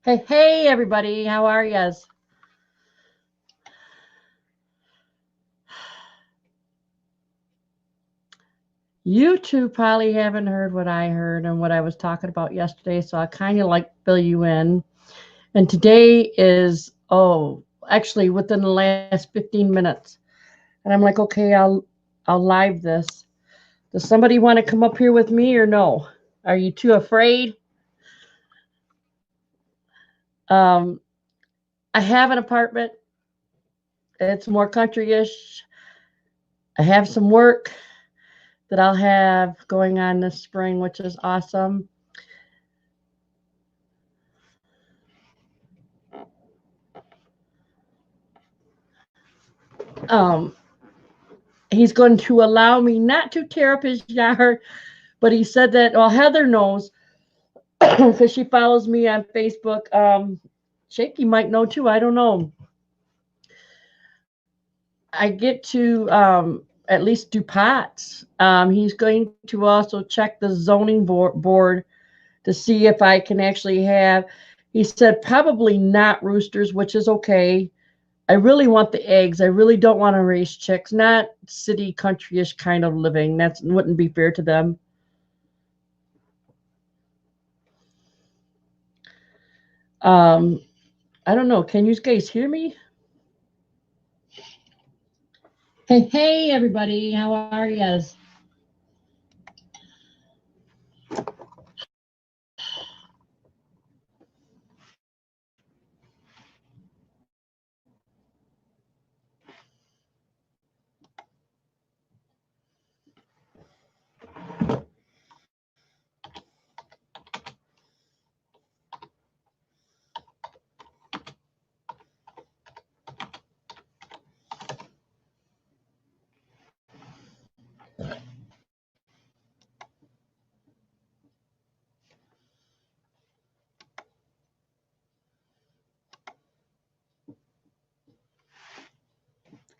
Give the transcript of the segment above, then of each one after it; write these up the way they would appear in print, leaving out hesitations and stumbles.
Hey, everybody. How are yous? You two probably haven't heard what I heard and what I was talking about yesterday, so I kind of like fill you in. And today is, actually within the last 15 minutes. And I'm like, okay, I'll live this. Does somebody want to come up here with me or no? Are you too afraid? Um, I have an apartment. It's more country-ish. I have some work that I'll have going on this spring, which is awesome. Um, he's going to allow me not to tear up his yard, but he said that, well, Heather knows because she follows me on Facebook. Shaky might know too. I don't know. I get to at least do pots. He's going to also check the zoning board to see if I can actually have. He said probably not roosters, which is okay. I really want the eggs. I really don't want to raise chicks. Not city countryish kind of living. That wouldn't be fair to them. Um, I don't know. Can you guys hear me? Hey, everybody. How are you?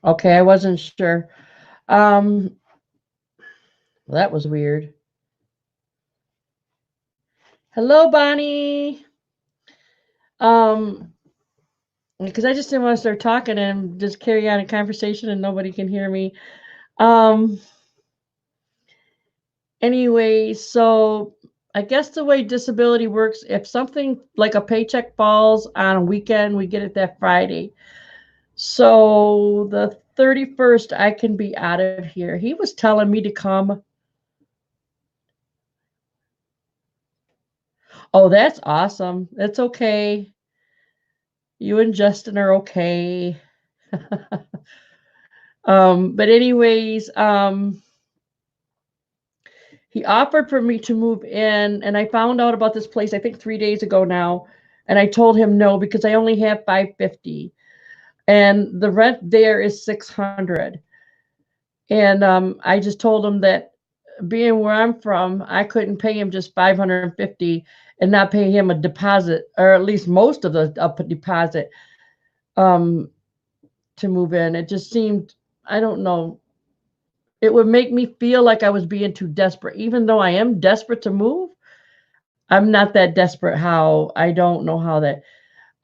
Okay, I wasn't sure. Um, well, that was weird. Hello, Bonnie. Um, because I just didn't want to start talking and just carry on a conversation and nobody can hear me. Um, anyway, so I guess the way disability works, if something like a paycheck falls on a weekend, we get it that Friday. So the 31st, I can be out of here. He was telling me to come. Oh, that's awesome. It's okay. You and Justin are okay. But anyways, he offered for me to move in, and I found out about this place I think 3 days ago now, and I told him no because I only have 550, and the rent there is 600, and I just told him that being where I'm from, I couldn't pay him just 550 and not pay him a deposit, or at least most of the deposit, um, to move in. It just seemed, I don't know, it would make me feel like I was being too desperate, even though I am desperate to move. I'm not that desperate. How I don't know how that.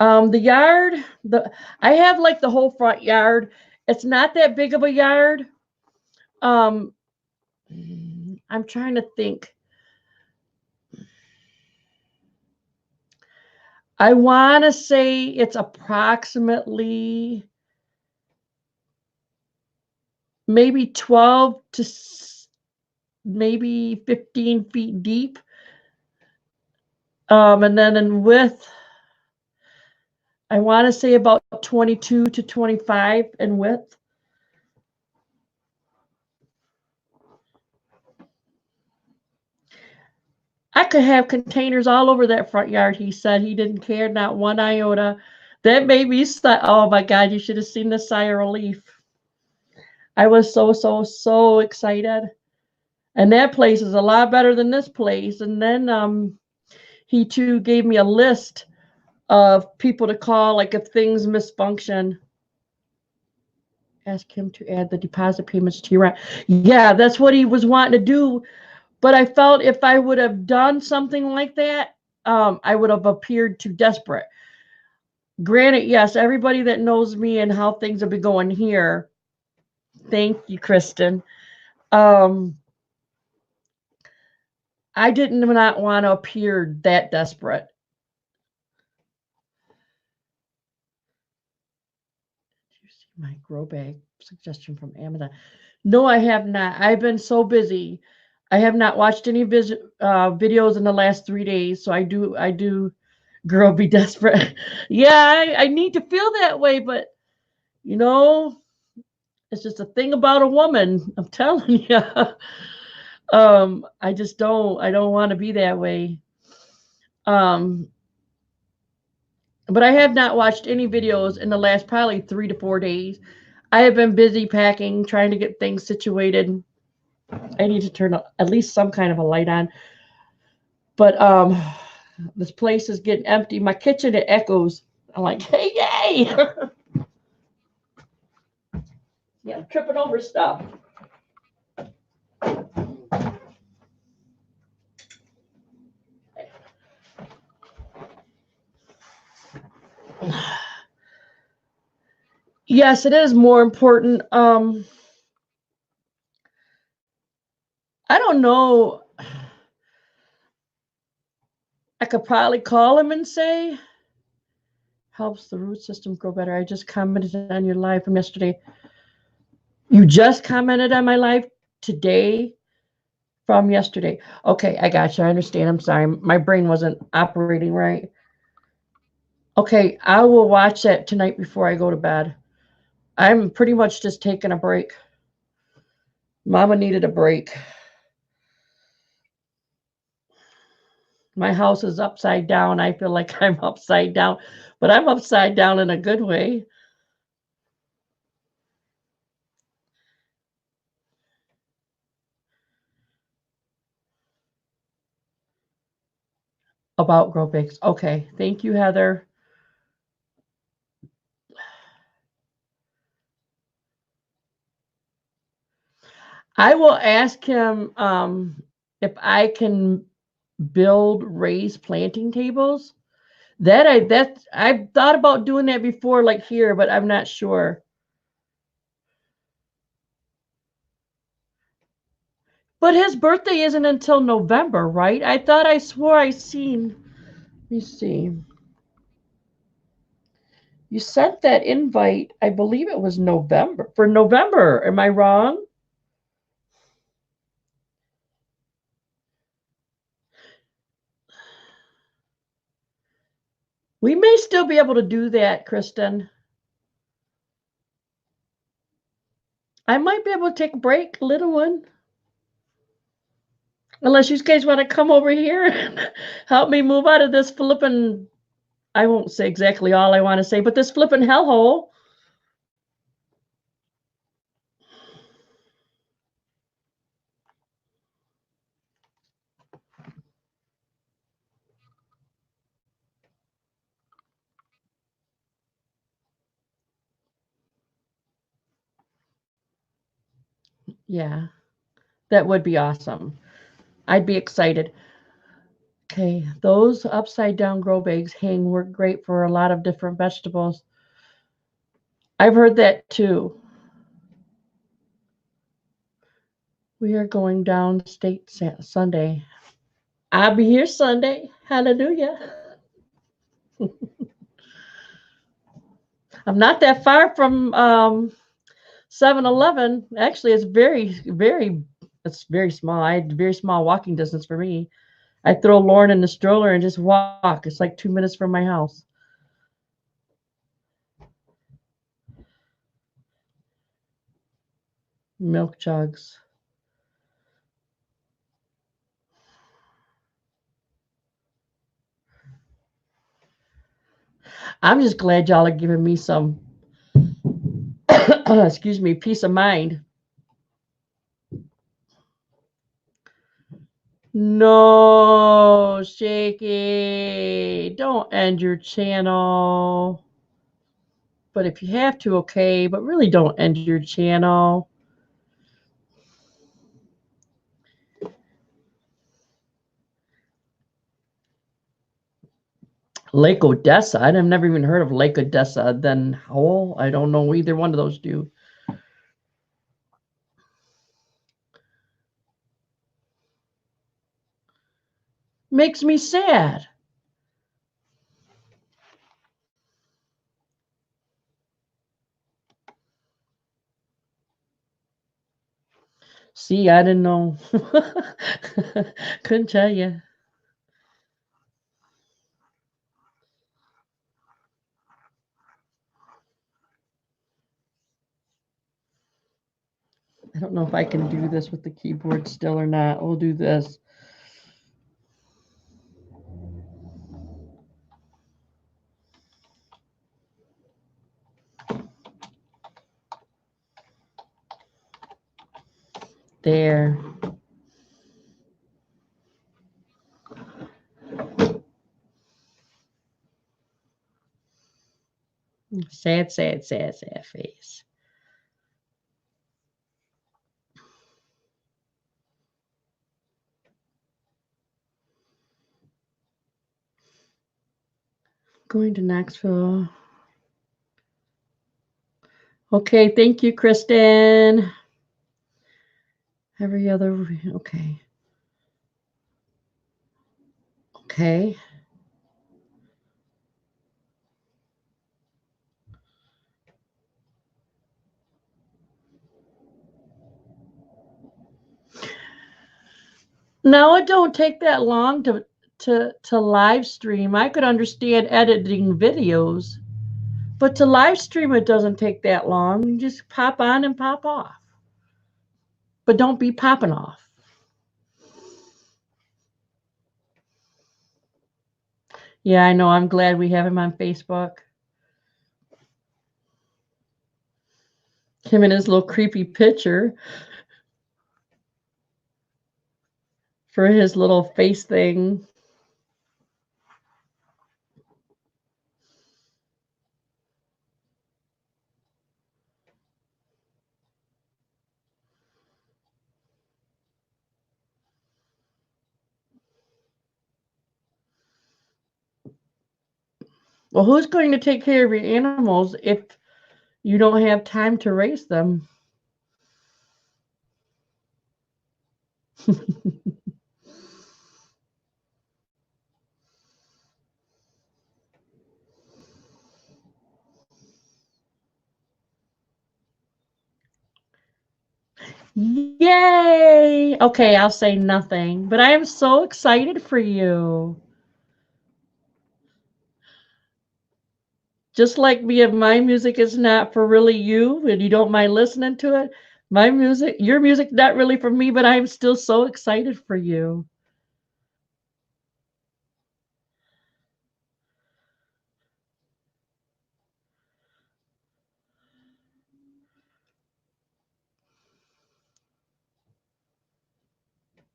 The yard, the I have like the whole front yard. It's not that big of a yard. Um, I'm trying to think. I want to say it's approximately maybe 12 to maybe 15 feet deep. And then in width, I want to say about 22 to 25 in width. I could have containers all over that front yard, he said. He didn't care, not one iota. That made me say, oh my God, you should have seen the sigh of relief. I was so excited. And that place is a lot better than this place. And then he too gave me a list of people to call, like if things misfunction. Ask him to add the deposit payments to your rent. Yeah, that's what he was wanting to do. But I felt if I would have done something like that, I would have appeared too desperate. Granted, yes, everybody that knows me and how things have been going here, thank you, Kristen. Um, I didn't not want to appear that desperate. Did you see my grow bag suggestion from Amazon? No, I have not. I've been so busy. I have not watched any videos in the last 3 days, so I do. Girl, be desperate. Yeah, I need to feel that way, but you know, it's just a thing about a woman. I'm telling you. I just don't. I don't want to be that way. Um, but I have not watched any videos in the last probably 3 to 4 days. I have been busy packing, trying to get things situated. I need to turn at least some kind of a light on. But this place is getting empty. My kitchen, it echoes. I'm like, hey, yay! Yeah, I'm tripping over stuff. Yes, it is more important. I don't know. I could probably call him and say, helps the root system grow better. I just commented on your live from yesterday. You just commented on my live today from yesterday. Okay, I got you. I understand. I'm sorry. My brain wasn't operating right. Okay, I will watch that tonight before I go to bed. I'm pretty much just taking a break. Mama needed a break. My house is upside down. I feel like I'm upside down, but I'm upside down in a good way. About grow bigs. Okay, thank you, Heather. I will ask him if I can build raised planting tables. I've thought about doing that before, like here, but I'm not sure. But his birthday isn't until November, right? I swore I seen. Let me see. You sent that invite, I believe it was November. For November. Am I wrong? We may still be able to do that, Kristen. I might be able to take a break, little one. Unless you guys want to come over here and help me move out of this flippin', I won't say exactly all I want to say, but this flippin' hellhole. Yeah, that would be awesome. I'd be excited. Okay, those upside down grow bags work great for a lot of different vegetables. I've heard that too. We are going downstate Sunday. I'll be here Sunday. Hallelujah. I'm not that far from 7-Eleven. Actually, it's very small. I had very small walking distance for me. I throw Lauren in the stroller and just walk. It's like 2 minutes from my house. Milk jugs. I'm just glad y'all are giving me some, excuse me, peace of mind. No, Shaky. Don't end your channel. But if you have to, okay. But really don't end your channel. Lake Odessa. I've never even heard of Lake Odessa. Then Howell. I don't know either one of those do. Makes me sad. See, I didn't know. Couldn't tell you. I don't know if I can do this with the keyboard still or not. We'll do this. There. Sad, sad, sad, sad face. Going to Knoxville. Okay, thank you, Kristen. Every other, okay. Okay. Now it don't take that long to live stream. I could understand editing videos, but to live stream it doesn't take that long. You just pop on and pop off. But don't be popping off. Yeah, I know. I'm glad we have him on Facebook. Him and his little creepy picture for his little face thing. Well, who's going to take care of your animals if you don't have time to raise them? Yay! Okay, I'll say nothing, but I am so excited for you. Just like me, if my music is not for really you and you don't mind listening to it, my music, your music, not really for me, but I'm still so excited for you.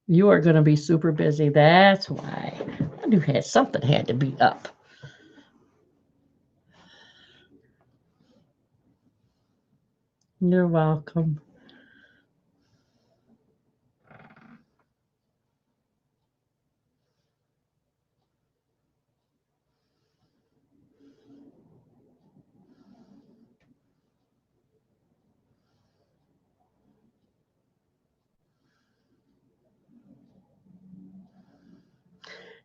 You are going to be super busy. That's why. I knew something had to be up. You're welcome.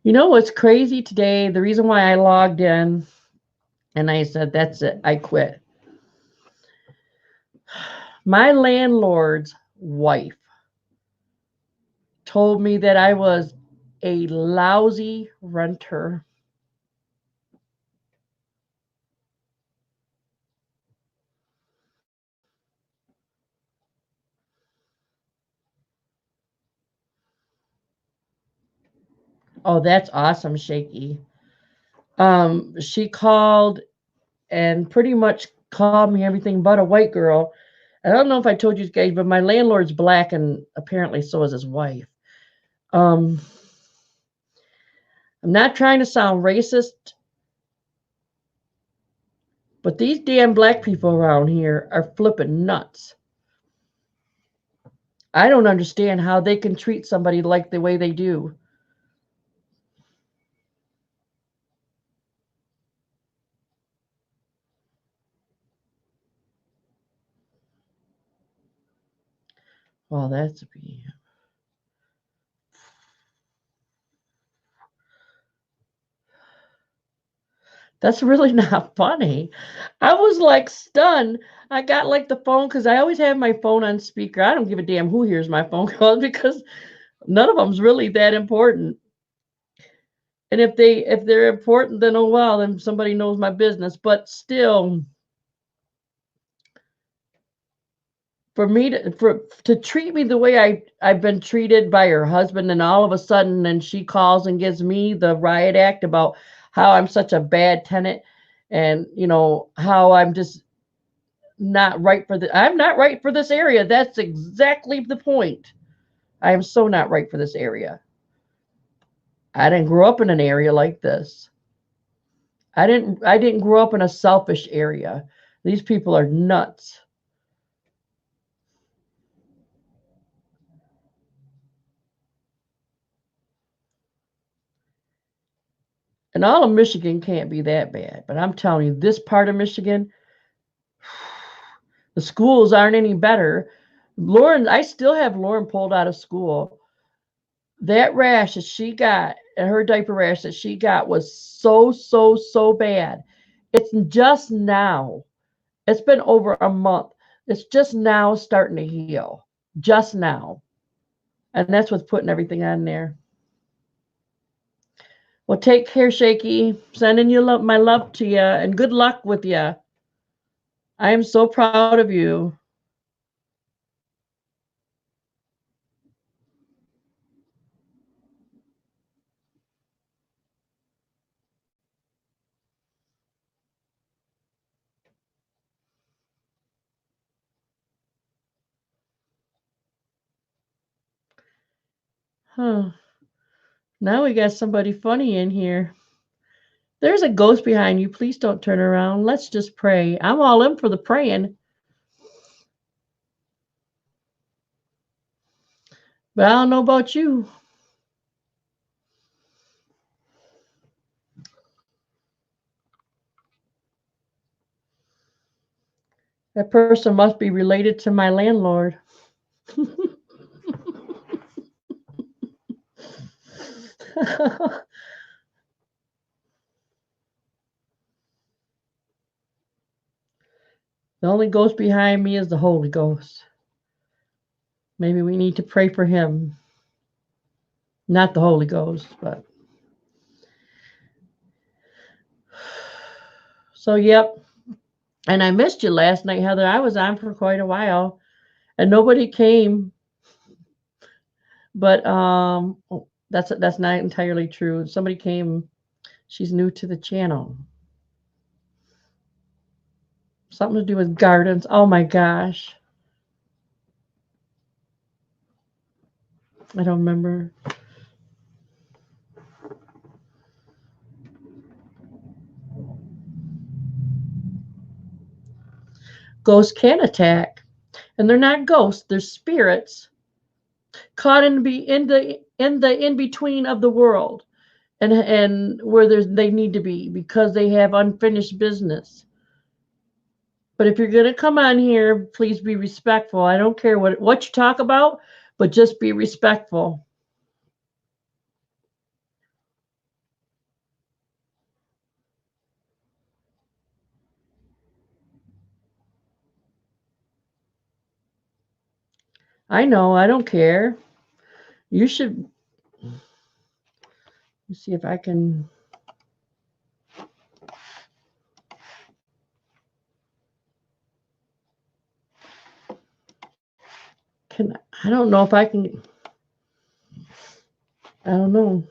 You know what's crazy today? The reason why I logged in and I said, that's it, I quit. My landlord's wife told me that I was a lousy renter. Oh, that's awesome, Shaky. She called and pretty much called me everything but a white girl. I don't know if I told you guys, but my landlord's black and apparently so is his wife. Um, I'm not trying to sound racist, but these damn black people around here are flipping nuts. I don't understand how they can treat somebody like the way they do. Well, that's a B. That's really not funny. I was like stunned. I got like the phone because I always have my phone on speaker. I don't give a damn who hears my phone calls because none of them's really that important. And if they're important, then oh well, then somebody knows my business. But still, for me to treat me the way I've been treated by her husband, and all of a sudden then she calls and gives me the riot act about how I'm such a bad tenant, and how I'm just not right for I'm not right for this area. That's exactly the point. I am so not right for this area. I didn't grow up in an area like this. I didn't grow up in a selfish area. These people are nuts. And all of Michigan can't be that bad, but I'm telling you, this part of Michigan, the schools aren't any better. Lauren, I still have Lauren pulled out of school. That rash that she got, and her diaper rash that she got was so, so, so bad. It's just now. It's been over a month. It's just now starting to heal. Just now. And that's what's putting everything on there. Well, take care, Shaky. Sending you my love to you, and good luck with you. I am so proud of you. Huh. Now we got somebody funny in here. There's a ghost behind you. Please don't turn around. Let's just pray. I'm all in for the praying. But I don't know about you. That person must be related to my landlord. The only ghost behind me is the Holy Ghost. Maybe we need to pray for him. Not the Holy Ghost, but. So, yep. And I missed you last night, Heather. I was on for quite a while and nobody came. But that's not entirely true. Somebody came. She's new to the channel. Something to do with gardens. Oh my gosh. I don't remember. Ghosts can attack. And they're not ghosts, they're spirits caught in the in between of the world, and where they need to be because they have unfinished business. But if you're gonna come on here, please be respectful. I don't care what you talk about, but just be respectful. I know, I don't care. You should. Let's see if I can. I don't know if I can. I don't know.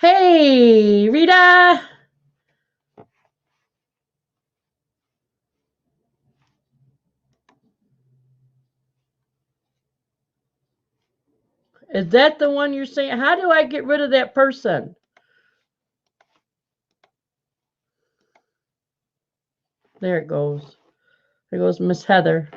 Hey, Rita. Is that the one you're saying? How do I get rid of that person? There it goes. There goes Miss Heather.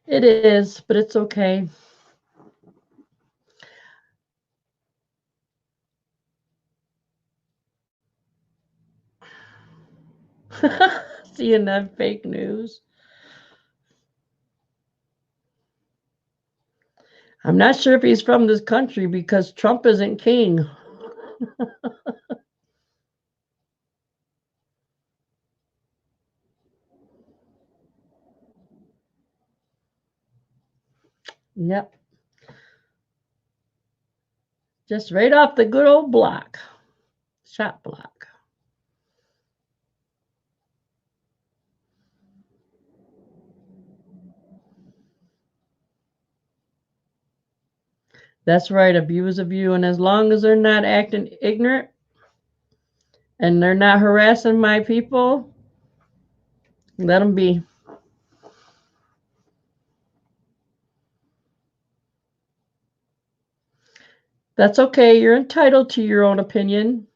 It is, but it's okay. Seeing that fake news. I'm not sure if he's from this country because Trump isn't king. Yep. Just right off the good old block. Shop block. That's right. A view is a view. And as long as they're not acting ignorant and they're not harassing my people, let them be. That's okay. You're entitled to your own opinion.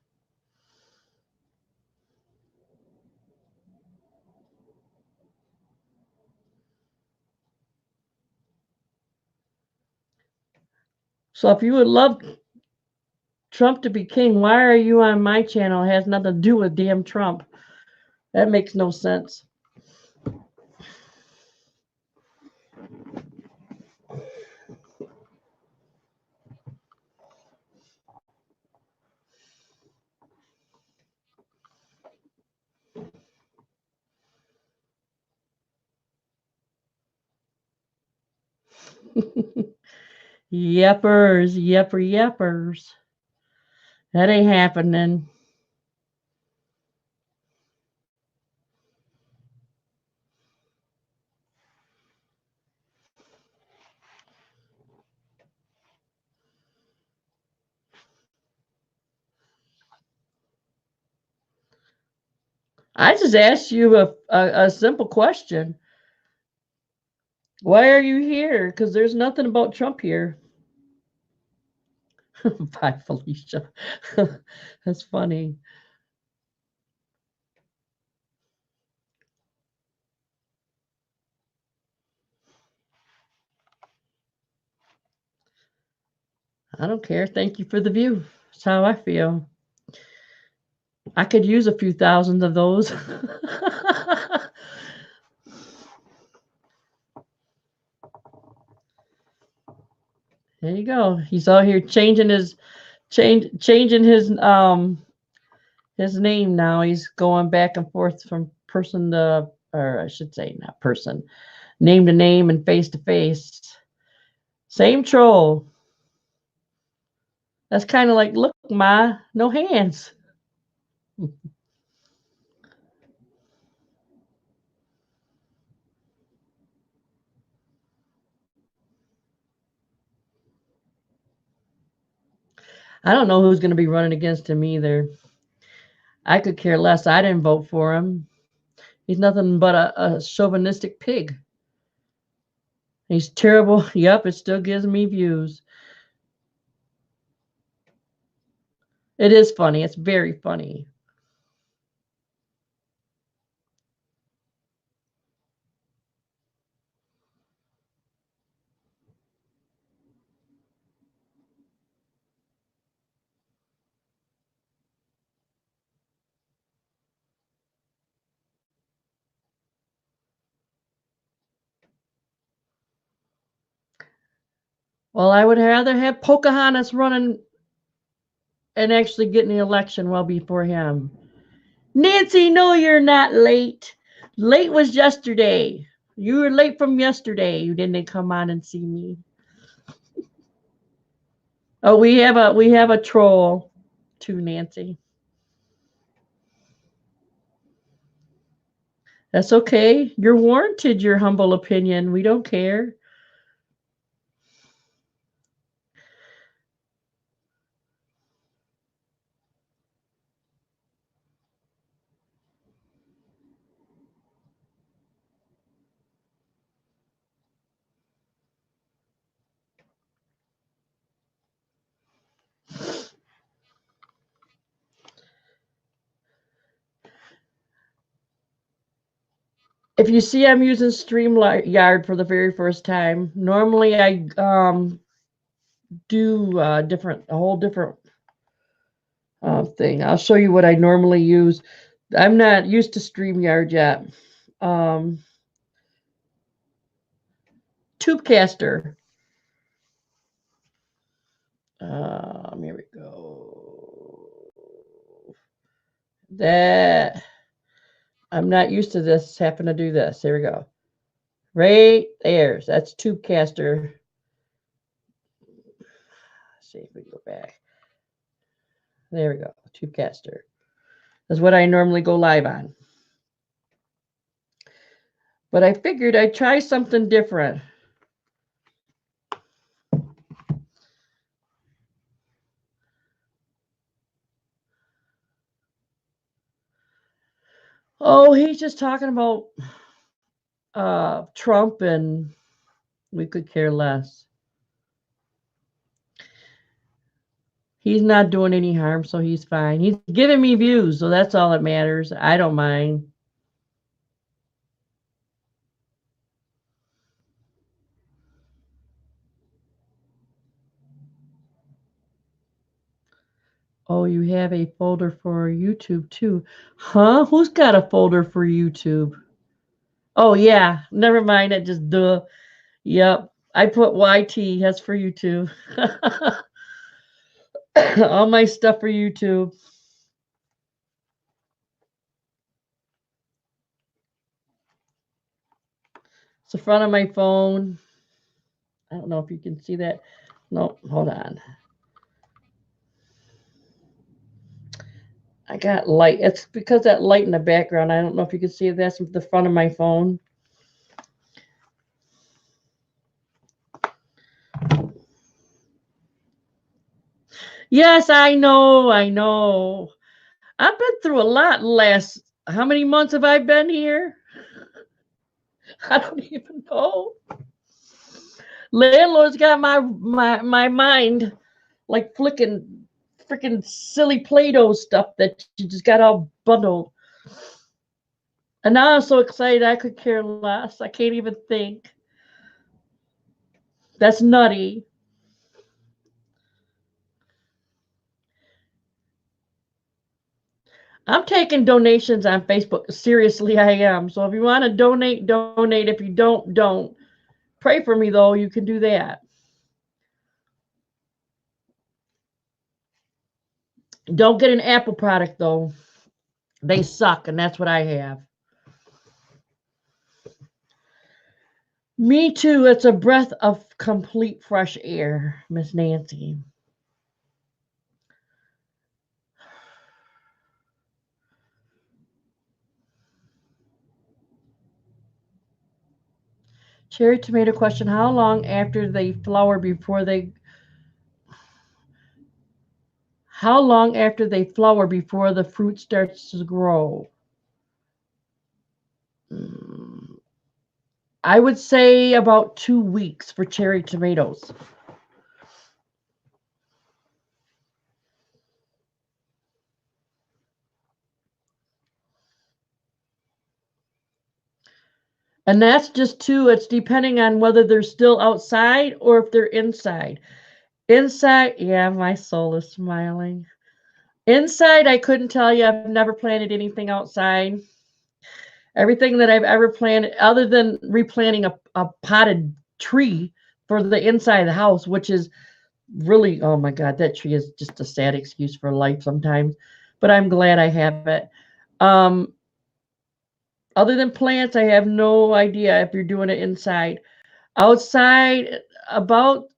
So if you would love Trump to be king, why are you on my channel? It has nothing to do with damn Trump. That makes no sense. Yeppers, yeppers. That ain't happening. I just asked you a simple question. Why are you here? Because there's nothing about Trump here. Bye, Felicia. That's funny. I don't care. Thank you for the view. That's how I feel. I could use a few thousand of those. There you go. He's out here changing his name now. He's going back and forth from person to, or I should say not person, name to name and face to face. Same troll. That's kind of like, look, Ma, no hands. I don't know who's going to be running against him either. I could care less. I didn't vote for him. He's nothing but a chauvinistic pig. He's terrible. Yep, it still gives me views. It is funny. It's very funny. Well, I would rather have Pocahontas running and actually getting the election well before him. Nancy, no, you're not late. Late was yesterday. You were late from yesterday. You didn't come on and see me. Oh, we have a troll too, Nancy. That's okay. You're warranted your humble opinion. We don't care. If you see I'm using Streamlight for the very first time, normally I do a whole different thing. I'll show you what I normally use. I'm not used to StreamYard yet. Um, Tubecaster. Here we go. That I'm not used to this. Happen to do this. There we go. Right there. That's Tubecaster. Let's see if we go back. There we go. Tubecaster. That's what I normally go live on. But I figured I'd try something different. Oh, he's just talking about Trump, and we could care less. He's not doing any harm, so he's fine. He's giving me views, so that's all that matters. I don't mind. Oh, you have a folder for YouTube too. Huh? Who's got a folder for YouTube? Oh, yeah. Never mind. It just duh. Yep. I put YT. That's for YouTube. All my stuff for YouTube. It's the front of my phone. I don't know if you can see that. No, hold on. I got light. It's because that light in the background. I don't know if you can see it. That's the front of my phone. Yes, I know. I know. I've been through a lot last. How many months have I been here? I don't even know. Landlord's got my mind like flicking freaking silly Play-Doh stuff that you just got all bundled. And now I'm so excited I could care less. I can't even think. That's nutty. I'm taking donations on Facebook. Seriously, I am. So if you want to donate, donate. If you don't. Pray for me, though. You can do that. Don't get an Apple product, though. They suck, and that's what I have. Me too. It's a breath of complete fresh air, Miss Nancy. Cherry tomato question: how long after they flower before they? How long after they flower before the fruit starts to grow? Mm, I would say about 2 weeks for cherry tomatoes. And that's just two. It's depending on whether they're still outside or if they're inside. Inside, yeah, my soul is smiling. Inside, I couldn't tell you. I've never planted anything outside. Everything that I've ever planted, other than replanting a potted tree for the inside of the house, which is really, oh my God, that tree is just a sad excuse for life sometimes. But I'm glad I have it. Um, Other than plants, I have no idea if you're doing it inside. Outside, about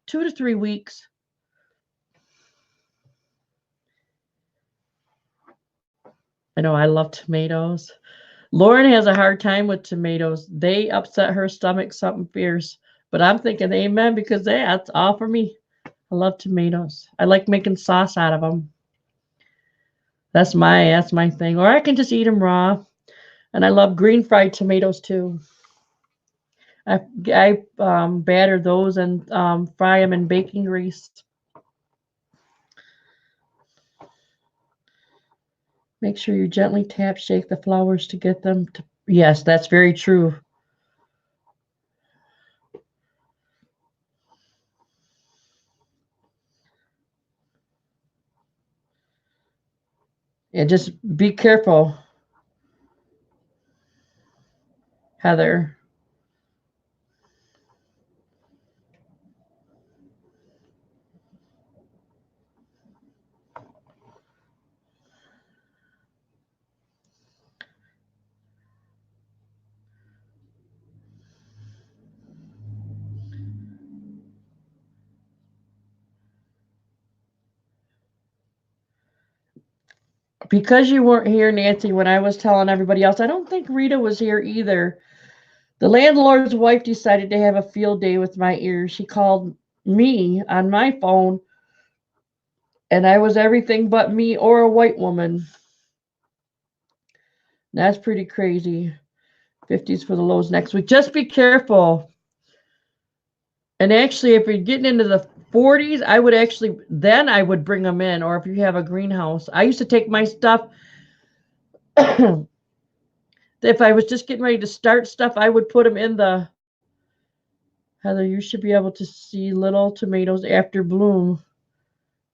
2 to 3 weeks. I know I love tomatoes. Lauren has a hard time with tomatoes. They upset her stomach something fierce. But I'm thinking amen because that's all for me. I love tomatoes. I like making sauce out of them. That's my thing. Or I can just eat them raw. And I love green fried tomatoes too. I batter those and fry them in baking grease. Make sure you gently tap shake the flowers to get them to Yes, that's very true. Yeah, just be careful, Heather. Because you weren't here, Nancy, when I was telling everybody else, I don't think Rita was here either. The landlord's wife decided to have a field day with my ears. She called me on my phone, and I was everything but me or a white woman. That's pretty crazy. 50s for the lows next week. Just be careful. And actually, if you're getting into the 40s, I would actually, then I would bring them in. Or if you have a greenhouse, I used to take my stuff. If I was just getting ready to start stuff, I would put them in the. Heather, you should be able to see little tomatoes after bloom.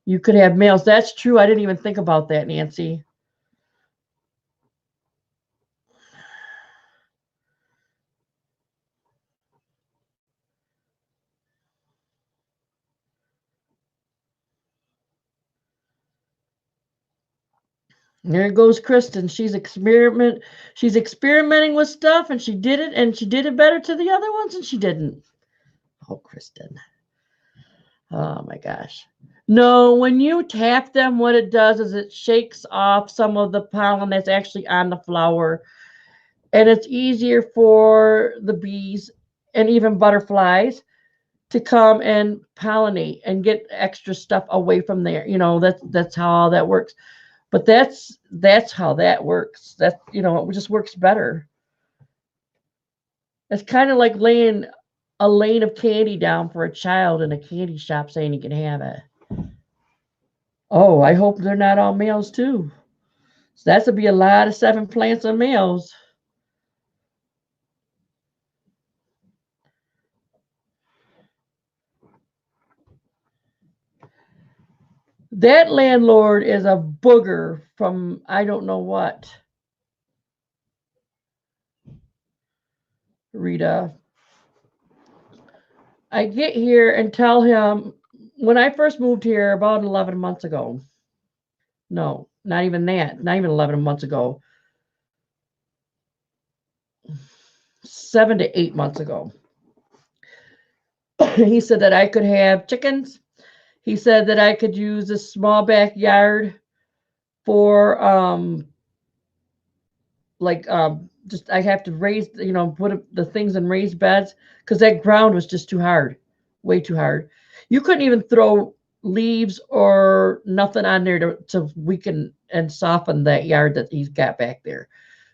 You could have males. That's true. I didn't even think about that, Nancy. There goes Kristen. She's experimenting with stuff, and she did it better to the other ones, and she didn't. Oh, Kristen. Oh my gosh. No, when you tap them, what it does is it shakes off some of the pollen that's actually on the flower. And it's easier for the bees and even butterflies to come and pollinate and get extra stuff away from there. That's how all that works. But that's how that works. It just works better. It's kind of like laying a lane of candy down for a child in a candy shop saying you can have it. Oh, I hope they're not all males too. So that's to be a lot of seven plants on males. That landlord is a booger from I don't know what. Rita. I get here and tell him when I first moved here about 11 months ago. No, not even that. Not even 11 months ago. 7 to 8 months ago. He said that I could have chickens. He said that I could use a small backyard for just I have to raise put the things in raised beds because that ground was just too hard, way too hard. You couldn't even throw leaves or nothing on there to weaken and soften that yard that he's got back there.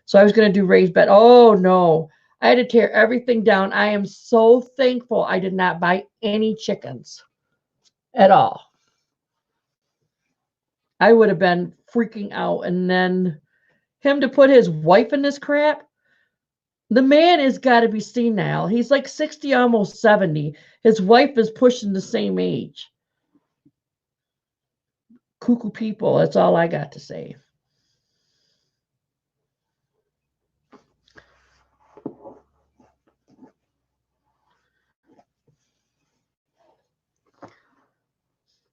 So I was going to do raised bed. Oh no, I had to tear everything down. I am so thankful I did not buy any chickens at all. I would have been freaking out. And then him to put his wife in this crap. The man has got to be senile. He's like 60, almost 70. His wife is pushing the same age. Cuckoo people. That's all I got to say.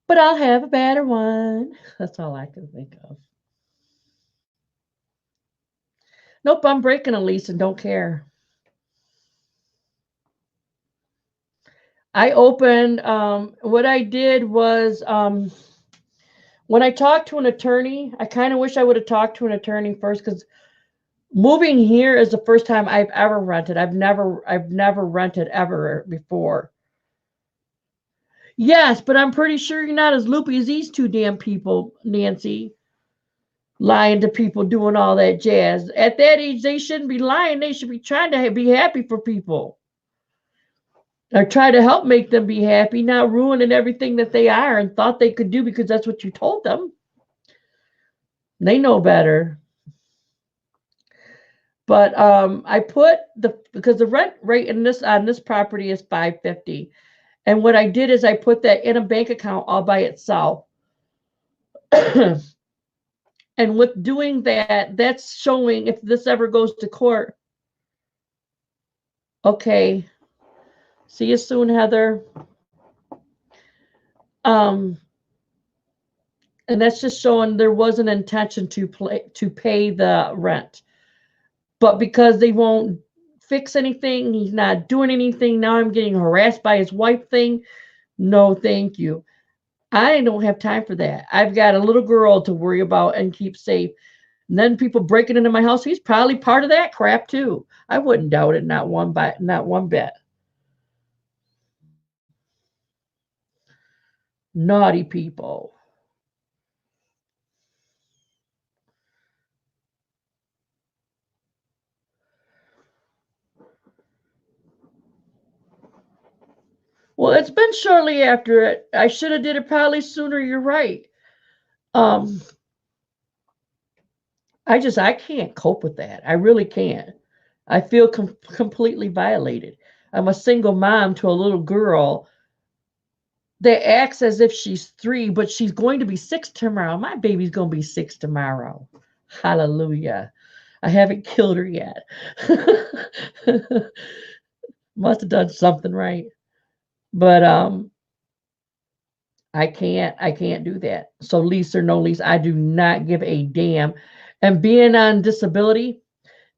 But I'll have a better one. That's all I can think of. Nope, I'm breaking a lease and don't care. I opened, what I did was when I talked to an attorney, I kind of wish I would have talked to an attorney first because moving here is the first time I've ever rented. I've never rented ever before. Yes, but I'm pretty sure you're not as loopy as these two damn people, Nancy. Lying to people, doing all that jazz. At that age, they shouldn't be lying. They should be trying to be happy for people. Or try to help make them be happy, not ruining everything that they are and thought they could do because that's what you told them. They know better. But I put because the rent rate in this on this property is $550. And what I did is I put that in a bank account all by itself. And with doing that, that's showing if this ever goes to court. Okay. See you soon, Heather. Um, and that's just showing there was an intention to pay the rent. But because they won't fix anything, he's not doing anything. Now I'm getting harassed by his wife thing. No, thank you. I don't have time for that. I've got a little girl to worry about and keep safe. And then people breaking into my house, he's probably part of that crap too. I wouldn't doubt it, not one bit. Naughty people. Well, it's been shortly after it. I should have did it probably sooner. You're right. Um, I can't cope with that. I really can't. I feel completely violated. I'm a single mom to a little girl that acts as if she's 3, but she's going to be 6 tomorrow. My baby's going to be 6 tomorrow. Hallelujah. I haven't killed her yet. Must have done something right. But I can't do that. So lease or no lease, I do not give a damn. And being on disability,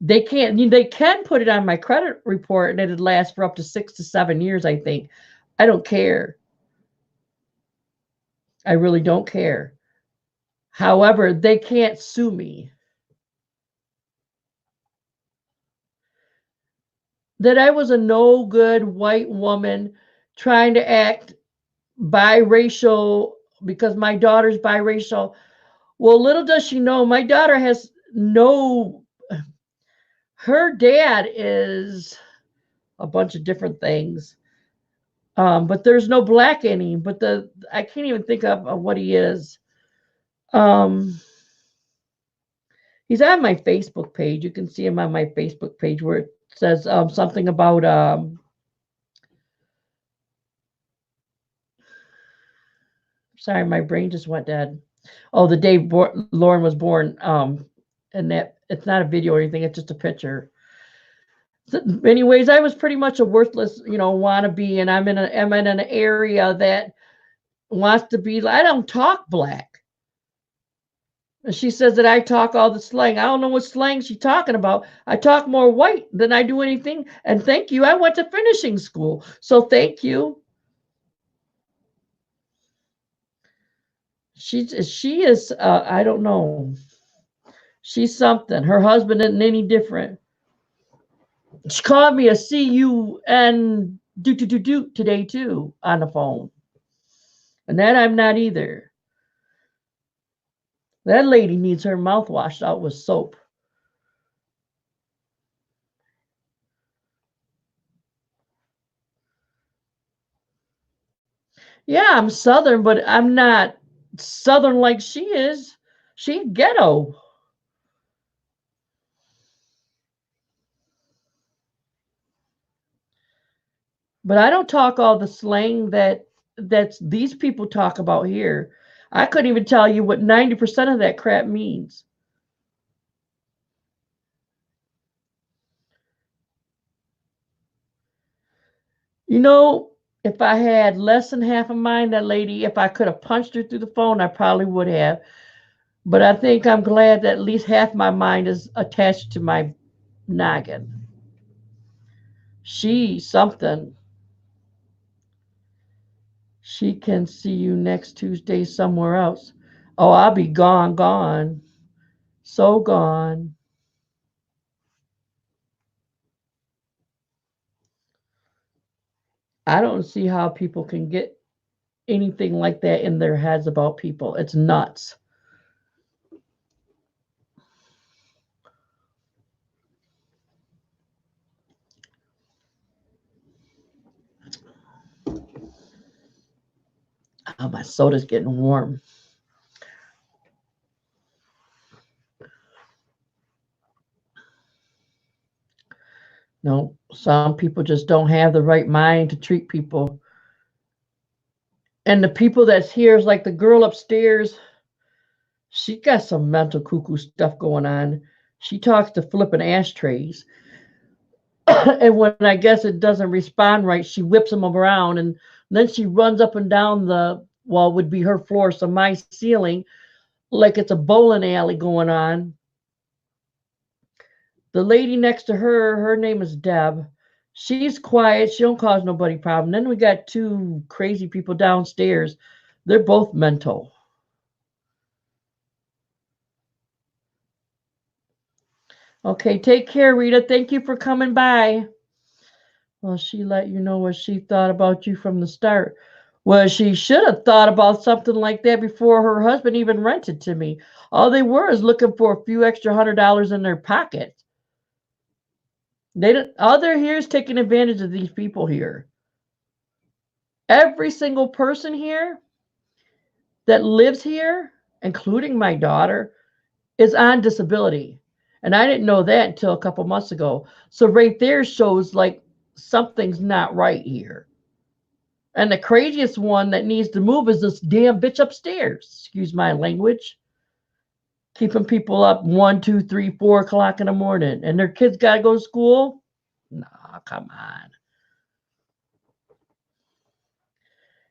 they can put it on my credit report and it'd last for up to 6 to 7 years, I think. I don't care. I really don't care. However, they can't sue me. That I was a no good white woman trying to act biracial because my daughter's biracial. Well, little does she know, my daughter has no, her dad is a bunch of different things. But there's no black in him. But I can't even think of what he is. Um, he's on my Facebook page. You can see him on my Facebook page where it says something about sorry, my brain just went dead. Oh, the day Lauren was born. And that it's not a video or anything. It's just a picture. So anyways, I was pretty much a worthless, wannabe, and I'm in an area that wants to be. I don't talk black. And she says that I talk all the slang. I don't know what slang she's talking about. I talk more white than I do anything. And thank you. I went to finishing school, so thank you. She is. I don't know. She's something. Her husband isn't any different. She called me a CUN do today too on the phone. And that I'm not either. That lady needs her mouth washed out with soap. Yeah, I'm Southern, but I'm not Southern like she is. She ghetto. But I don't talk all the slang that's these people talk about here. I couldn't even tell you what 90% of that crap means. You know, if I had less than half a mind, that lady, if I could have punched her through the phone, I probably would have. But I think I'm glad that at least half my mind is attached to my noggin. She something. She can see you next Tuesday somewhere else. Oh, I'll be gone, gone. So gone. I don't see how people can get anything like that in their heads about people. It's nuts. Oh, my soda's getting warm. No, some people just don't have the right mind to treat people. And the people that's here is like the girl upstairs. She got some mental cuckoo stuff going on. She talks to flipping ashtrays. And when I guess it doesn't respond right, she whips them around and then she runs up and down the well would be her floor, so my ceiling, like it's a bowling alley going on. The lady next to her, her name is Deb. She's quiet. She don't cause nobody problem. Then we got two crazy people downstairs. They're both mental. Okay, take care, Rita. Thank you for coming by. Well, she let you know what she thought about you from the start. Well, she should have thought about something like that before her husband even rented to me. All they were is looking for a few extra $100 in their pocket. They don't. All they're here is taking advantage of these people here. Every single person here that lives here, including my daughter, is on disability. And I didn't know that until a couple months ago. So right there shows like something's not right here. And the craziest one that needs to move is this damn bitch upstairs. Excuse my language. Keeping people up 1, 2, 3, 4 o'clock in the morning. And their kids gotta go to school. Nah, come on.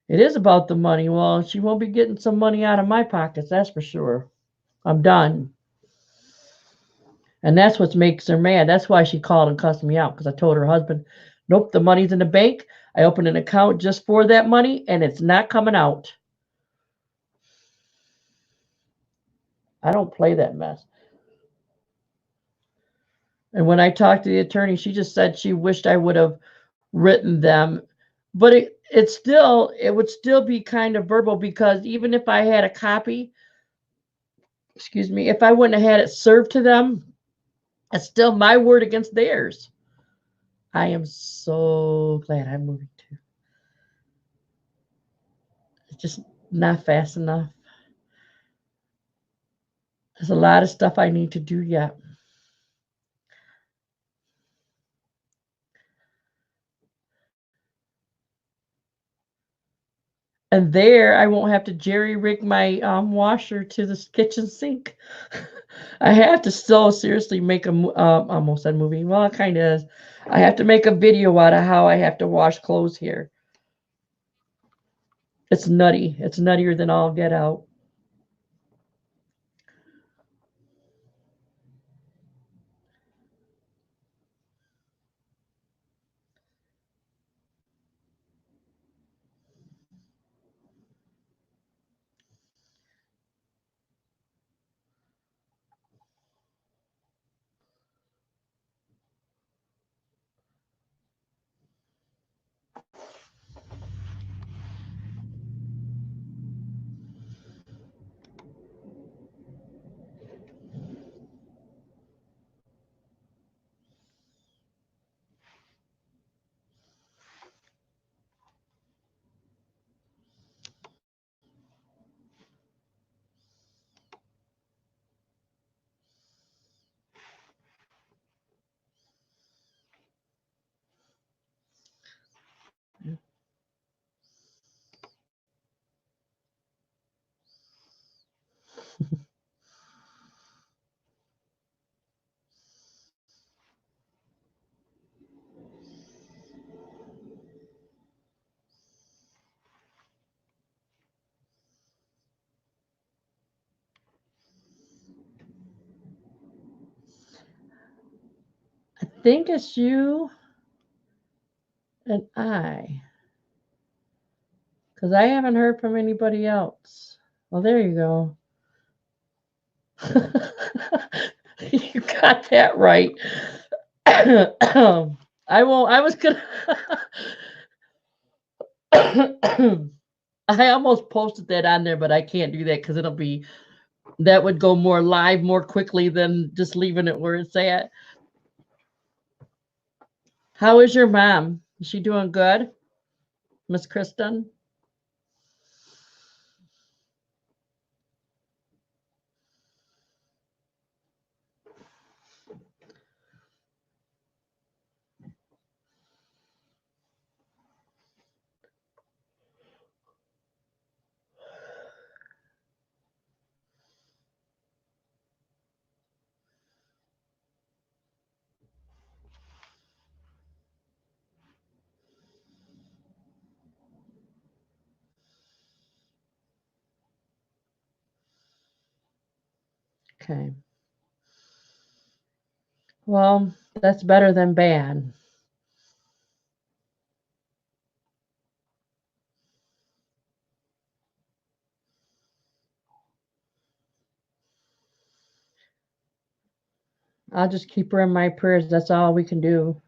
It is about the money. Well, she won't be getting some money out of my pockets, that's for sure. I'm done. And that's what makes her mad. That's why she called and cussed me out because I told her husband, nope, the money's in the bank. I opened an account just for that money and it's not coming out. I don't play that mess. And when I talked to the attorney, she just said she wished I would have written them. But it would still be kind of verbal because even if I had a copy, excuse me, if I wouldn't have had it served to them, it's still my word against theirs. I am so glad I'm moving to. It's just not fast enough. There's a lot of stuff I need to do yet. And there, I won't have to jerry rig my washer to the kitchen sink. I have to still seriously make a almost said movie. Well, it kind of is. I have to make a video out of how I have to wash clothes here. It's nutty. It's nuttier than all get out. I think it's you and I, because I haven't heard from anybody else. Well, there you go. You got that right. I won't. I was gonna. I almost posted that on there, but I can't do that because it'll be that would go more live more quickly than just leaving it where it's at. How is your mom? Is she doing good, Miss Kristen? Okay. Well, that's better than bad. I'll just keep her in my prayers. That's all we can do.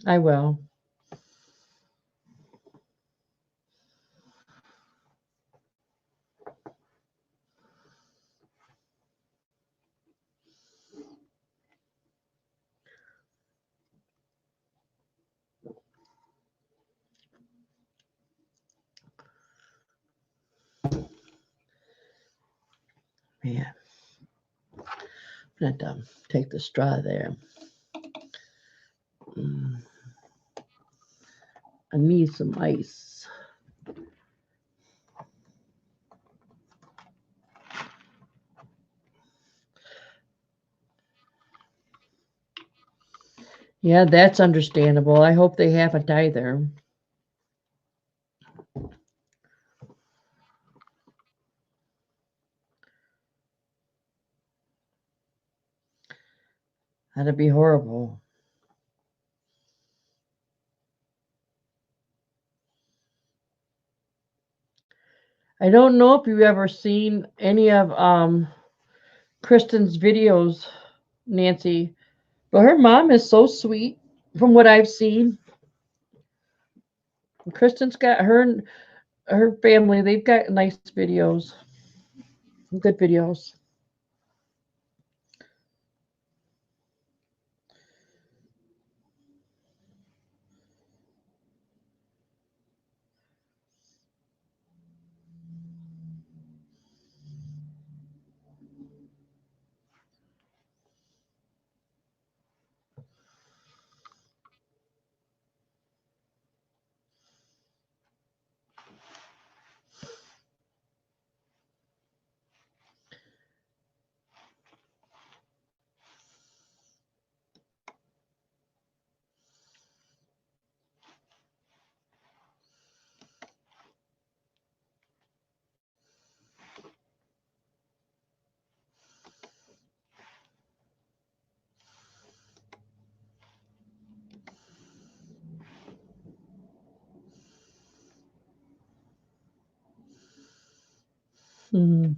I will. Man, I'm gonna take the straw there. I need some ice. Yeah, that's understandable. I hope they haven't either. That'd be horrible. I don't know if you've ever seen any of Kristen's videos, Nancy, but her mom is so sweet from what I've seen. Kristen's got her family, they've got nice videos, good videos. Hmm.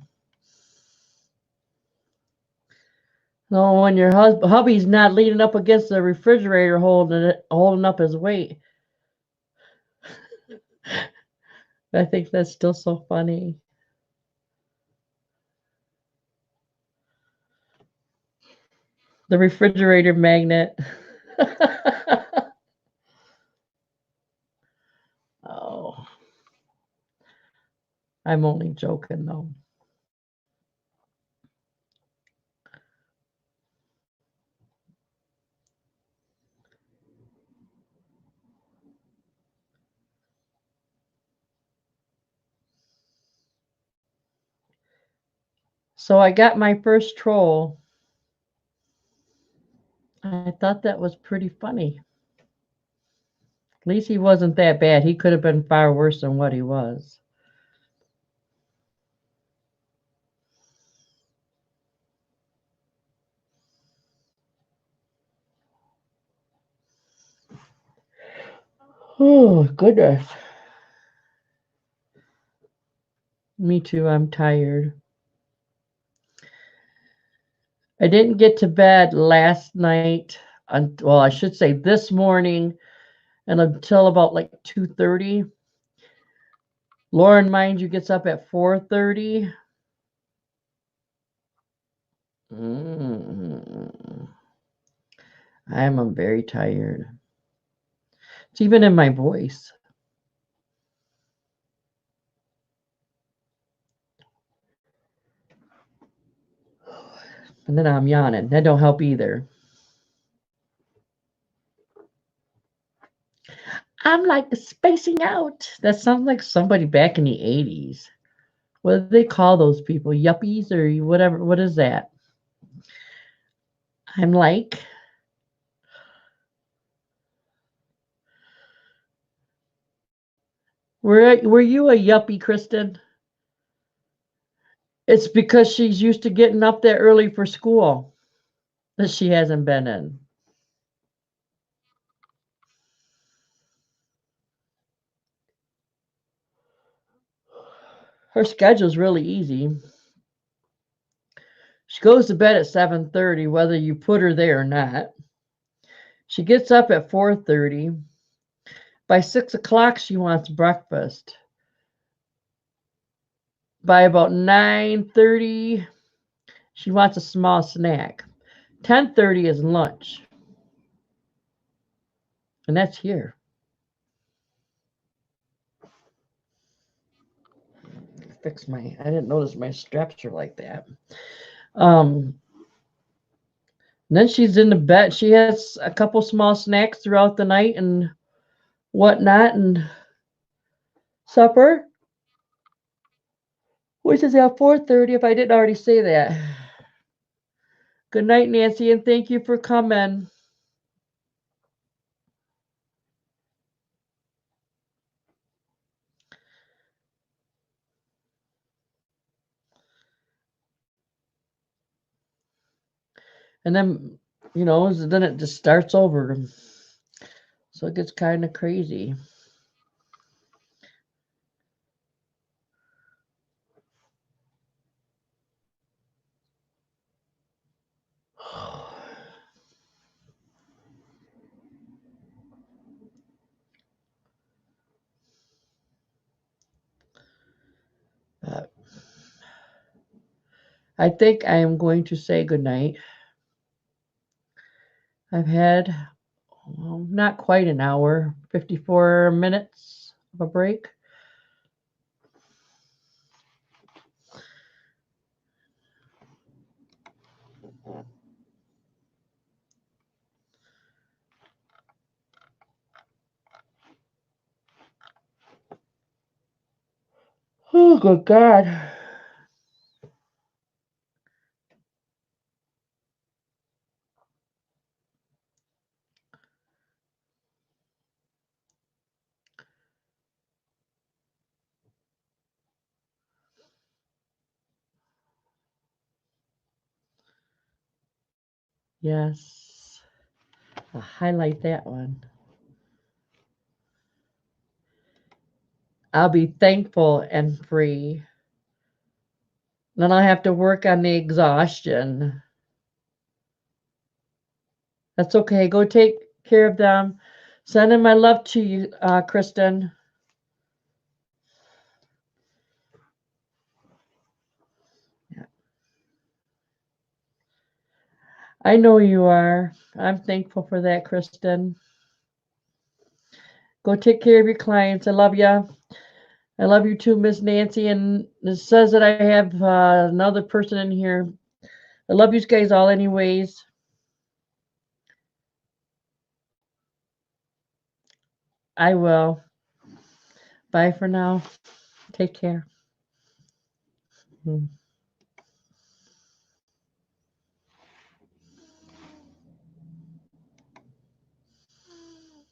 No, when your hubby's not leaning up against the refrigerator holding up his weight. I think that's still so funny. The refrigerator magnet. Oh, I'm only joking though. So I got my first troll. I thought that was pretty funny. At least he wasn't that bad. He could have been far worse than what he was. Oh, goodness. Me too. I'm tired. I didn't get to bed last night. Well, I should say this morning and until about like 2:30. Lauren, mind you, gets up at 4:30. Mm. I'm very tired. It's even in my voice. And then I'm yawning. That don't help either. I'm like spacing out. That sounds like somebody back in the 80s. What do they call those people? Yuppies or whatever? What is that? I'm like, were you a yuppie, Kristen? It's because she's used to getting up that early for school that she hasn't been in. Her schedule's really easy. She goes to bed at 7:30, whether you put her there or not. She gets up at 4:30. By 6 o'clock, she wants breakfast. By about 9:30, she wants a small snack. 10:30 is lunch, and that's here. Fix my. I didn't notice my straps are like that. Um, then she's in the bed. She has a couple small snacks throughout the night and whatnot, and supper, which is at 4:30. If I didn't already say that. Good night, Nancy, and thank you for coming. And then, then it just starts over. So it gets kind of crazy. But I think I am going to say goodnight. I've had not quite an hour, 54 minutes of a break. Oh, good God. Yes. I'll highlight that one. I'll be thankful and free. Then I'll have to work on the exhaustion. That's okay. Go take care of them. Sending my love to you, Kristen. Yeah. I know you are. I'm thankful for that, Kristen. Go take care of your clients. I love you. I love you too, Miss Nancy. And it says that I have another person in here. I love you guys all, anyways. I will. Bye for now. Take care. Mm.